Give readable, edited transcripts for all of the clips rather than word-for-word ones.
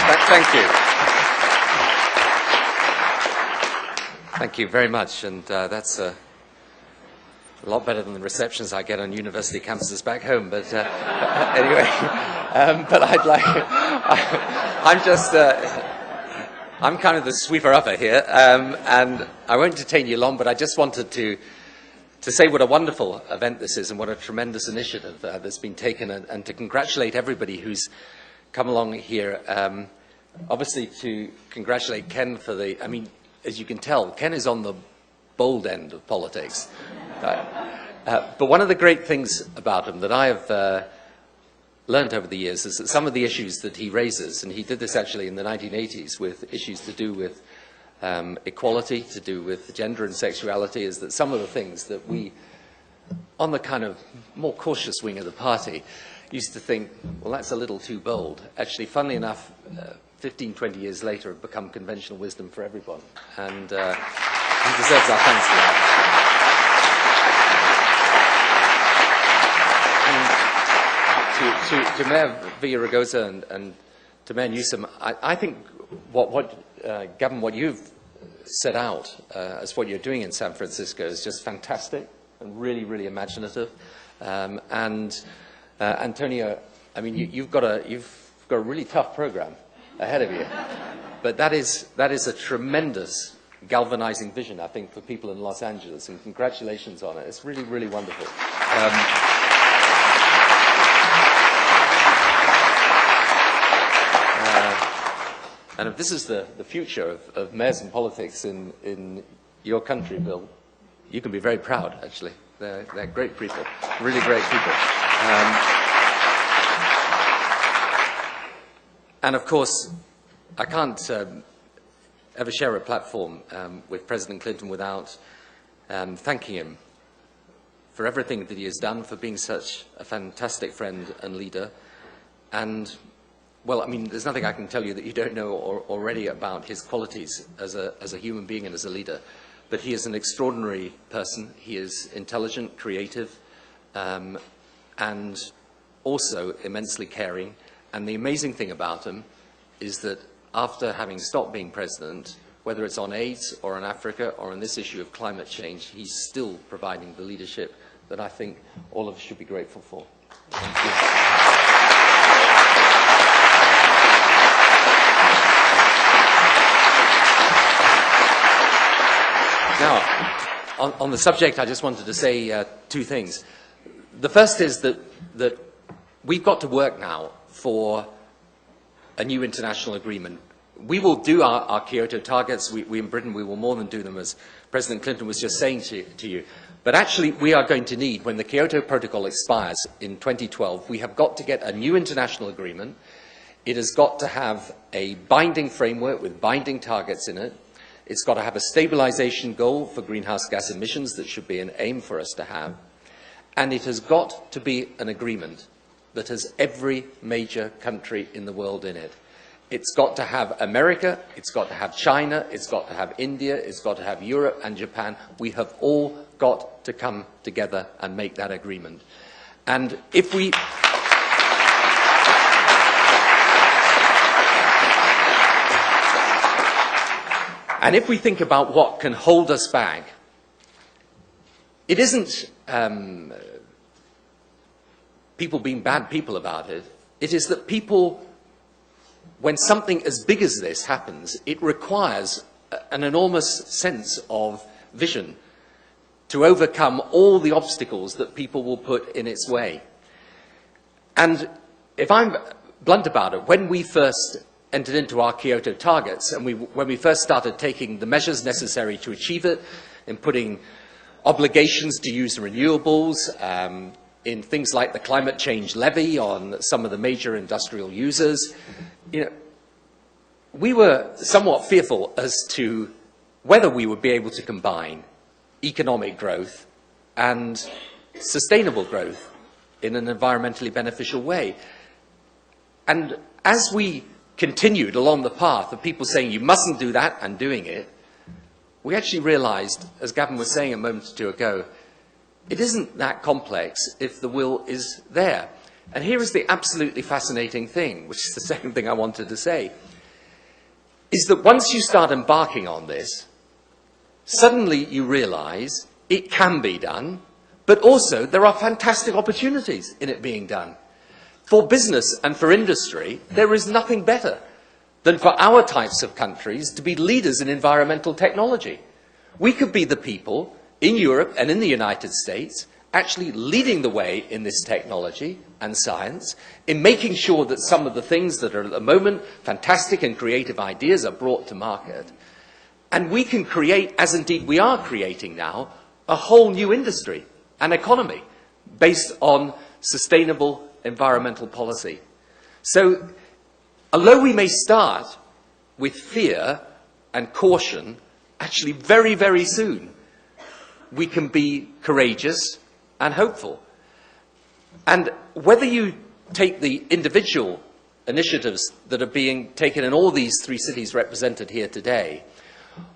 Thank you. Thank you very much, and that's a lot better than the receptions I get on university campuses back home. But anyway, but I'd like. I'm kind of the sweeper-upper here, and I won't detain you long. But I just wanted to say what a wonderful event this is, and what a tremendous initiative that's been taken, and to congratulate everybody who's come along here. Obviously, to congratulate Ken for the. I mean, as you can tell, Ken is on the bold end of politics. But one of the great things about him that I have learned over the years is that some of the issues that he raises, and he did this actually in the 1980s with issues to do with equality, to do with gender and sexuality, is that some of the things that we, on the kind of more cautious wing of the party, used to think, well, that's a little too bold. Actually, funnily enough, 15, 20 years later, have become conventional wisdom for everyone. And he deserves our thanks for that. And to Mayor Villaraigosa and to Mayor Newsom, I think Gavin, what you've set out as what you're doing in San Francisco is just fantastic and really, really imaginative. And Antonio, I mean, you've got a really tough program ahead of you, but that is a tremendous galvanizing vision, I think, for people in Los Angeles, and congratulations on it. It's really, really wonderful. And if this is the future of mayors and politics in your country, Bill, you can be very proud, actually. They're great people, really great people. And of course, I can't ever share a platform with President Clinton without thanking him for everything that he has done, for being such a fantastic friend and leader. And, well, I mean, there's nothing I can tell you that you don't know already about his qualities as a human being and as a leader. But he is an extraordinary person. He is intelligent, creative, and also immensely caring. And the amazing thing about him is that after having stopped being president, whether it's on AIDS or on Africa or on this issue of climate change, he's still providing the leadership that I think all of us should be grateful for. Thank you. Now, on the subject, I just wanted to say two things. The first is that we've got to work now for a new international agreement. We will do our Kyoto targets. We in Britain, we will more than do them, as President Clinton was just saying to you. But actually, we are going to need, when the Kyoto Protocol expires in 2012, we have got to get a new international agreement. It has got to have a binding framework with binding targets in it. It's got to have a stabilization goal for greenhouse gas emissions that should be an aim for us to have. And it has got to be an agreement that has every major country in the world in it. It's got to have America, it's got to have China, it's got to have India, it's got to have Europe and Japan. We have all got to come together and make that agreement. And if we... And if we think about what can hold us back, it isn't people being bad people about it. It is that people, when something as big as this happens, it requires an enormous sense of vision to overcome all the obstacles that people will put in its way. And if I'm blunt about it, when we first entered into our Kyoto targets, and when we first started taking the measures necessary to achieve it, in putting obligations to use renewables, in things like the climate change levy on some of the major industrial users, we were somewhat fearful as to whether we would be able to combine economic growth and sustainable growth in an environmentally beneficial way. And as we continued along the path of people saying you mustn't do that and doing it, we actually realized, as Gavin was saying a moment or two ago, it isn't that complex if the will is there. And here is the absolutely fascinating thing, which is the second thing I wanted to say. is that once you start embarking on this, suddenly you realize it can be done, but also there are fantastic opportunities in it being done. For business and for industry, there is nothing better than for our types of countries to be leaders in environmental technology. We could be the people in Europe and in the United States actually leading the way in this technology and science, in making sure that some of the things that are at the moment fantastic and creative ideas are brought to market. And we can create, as indeed we are creating now, a whole new industry and economy based on sustainable environmental policy. So, although we may start with fear and caution, actually very, very soon we can be courageous and hopeful. And whether you take the individual initiatives that are being taken in all these three cities represented here today,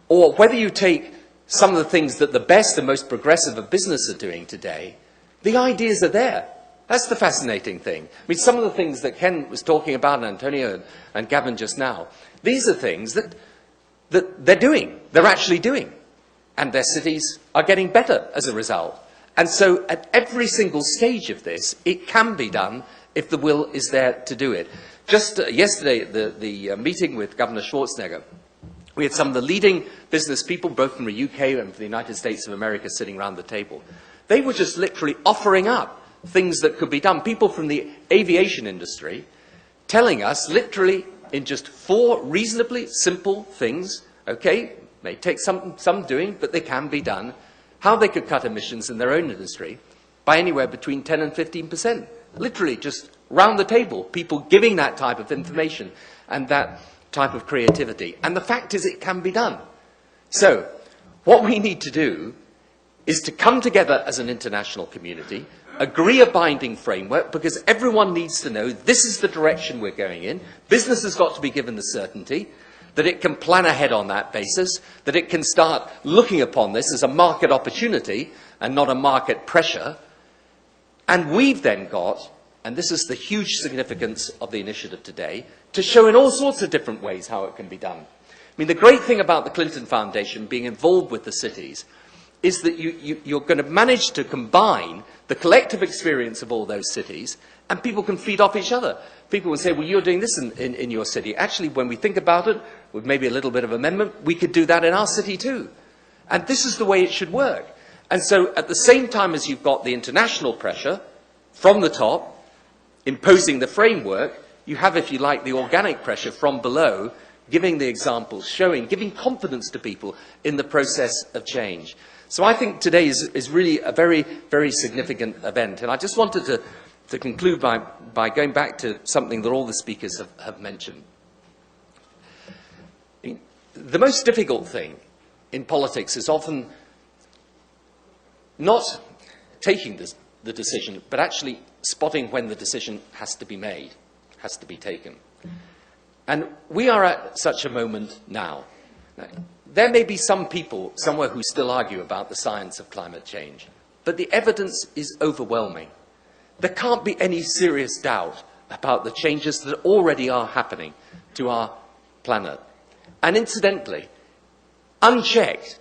or whether you take some of the things that the best and most progressive of business are doing today, the ideas are there. That's the fascinating thing. I mean, some of the things that Ken was talking about, and Antonio and Gavin just now, these are things that they're doing, they're actually doing. And their cities are getting better as a result. And so at every single stage of this, it can be done if the will is there to do it. Just yesterday, the meeting with Governor Schwarzenegger, we had some of the leading business people, both from the UK and from the United States of America, sitting around the table. They were just literally offering up things that could be done. People from the aviation industry telling us, literally, in just 4 reasonably simple things, okay, may take some doing, but they can be done, how they could cut emissions in their own industry by anywhere between 10 and 15%. Literally, just round the table, people giving that type of information and that type of creativity. And the fact is, it can be done. So, what we need to do is to come together as an international community, agree a binding framework, because everyone needs to know this is the direction we're going in. Business has got to be given the certainty that it can plan ahead on that basis, that it can start looking upon this as a market opportunity and not a market pressure. And we've then got, and this is the huge significance of the initiative today, to show in all sorts of different ways how it can be done. I mean, the great thing about the Clinton Foundation being involved with the cities is that you're going to manage to combine the collective experience of all those cities, and people can feed off each other. People will say, well, you're doing this in your city. Actually, when we think about it, with maybe a little bit of amendment, we could do that in our city too. And this is the way it should work. And so at the same time as you've got the international pressure from the top, imposing the framework, you have, if you like, the organic pressure from below, giving the examples, showing, giving confidence to people in the process of change. So I think today is really a very, very significant event. And I just wanted to conclude by going back to something that all the speakers have mentioned. The most difficult thing in politics is often not taking the decision, but actually spotting when the decision has to be made, has to be taken. And we are at such a moment now. There may be some people somewhere who still argue about the science of climate change, but the evidence is overwhelming. There can't be any serious doubt about the changes that already are happening to our planet. And incidentally, unchecked,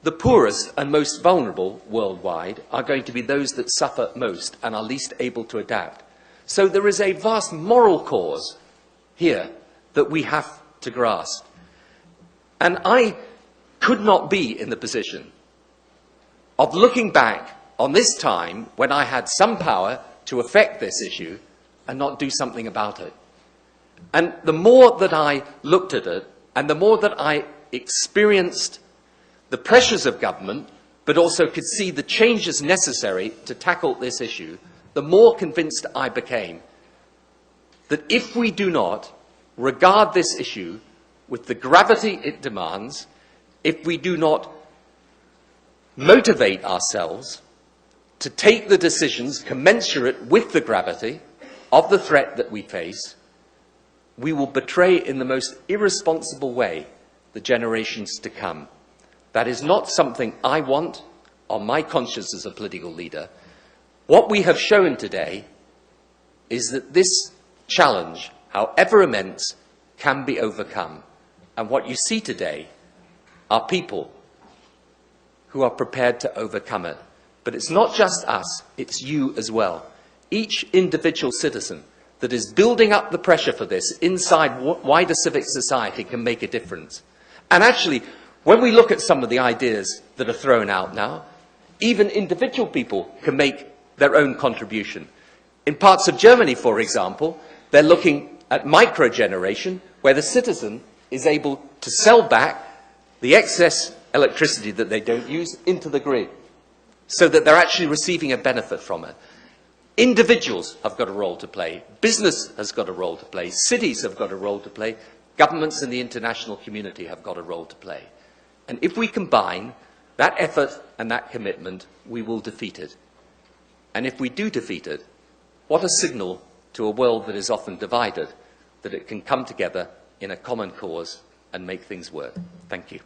the poorest and most vulnerable worldwide are going to be those that suffer most and are least able to adapt. So there is a vast moral cause here that we have to grasp. And I could not be in the position of looking back on this time when I had some power to affect this issue and not do something about it. And the more that I looked at it, and the more that I experienced the pressures of government, but also could see the changes necessary to tackle this issue, the more convinced I became that if we do not regard this issue with the gravity it demands, if we do not motivate ourselves to take the decisions commensurate with the gravity of the threat that we face, we will betray in the most irresponsible way the generations to come. That is not something I want on my conscience as a political leader. What we have shown today is that this challenge, however immense, can be overcome. And what you see today are people who are prepared to overcome it. But it's not just us, it's you as well. Each individual citizen that is building up the pressure for this inside wider civic society can make a difference. And actually, when we look at some of the ideas that are thrown out now, even individual people can make their own contribution. In parts of Germany, for example, they're looking at microgeneration, where the citizen is able to sell back the excess electricity that they don't use into the grid, so that they're actually receiving a benefit from it. Individuals have got a role to play. Business has got a role to play. Cities have got a role to play. Governments and the international community have got a role to play. And if we combine that effort and that commitment, we will defeat it. And if we do defeat it, what a signal to a world that is often divided, that it can come together in a common cause and make things work. Thank you.